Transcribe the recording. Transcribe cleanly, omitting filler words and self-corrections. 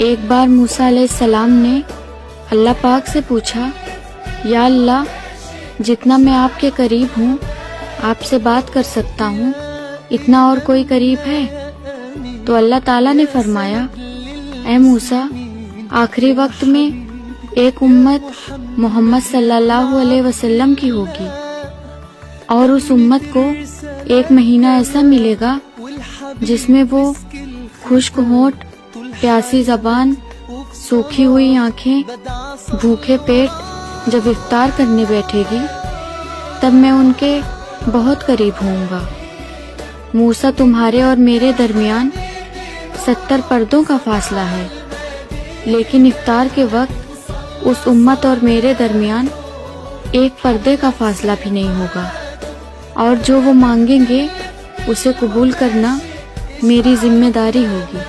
ایک بار موسیٰ علیہ السلام نے اللہ پاک سے پوچھا، یا اللہ، جتنا میں آپ کے قریب ہوں، آپ سے بات کر سکتا ہوں، اتنا اور کوئی قریب ہے؟ تو اللہ تعالیٰ نے فرمایا، اے موسیٰ، آخری وقت میں ایک امت محمد صلی اللہ علیہ وسلم کی ہوگی، اور اس امت کو ایک مہینہ ایسا ملے گا جس میں وہ خشک ہونٹ، پیاسی زبان، سوکھی ہوئی آنکھیں، بھوکے پیٹ جب افطار کرنے بیٹھے گی، تب میں ان کے بہت قریب ہوں گا۔ موسیٰ، تمہارے اور میرے درمیان 70 پردوں کا فاصلہ ہے، لیکن افطار کے وقت اس امت اور میرے درمیان ایک پردے کا فاصلہ بھی نہیں ہوگا، اور جو وہ مانگیں گے اسے قبول کرنا میری ذمہ داری ہوگی۔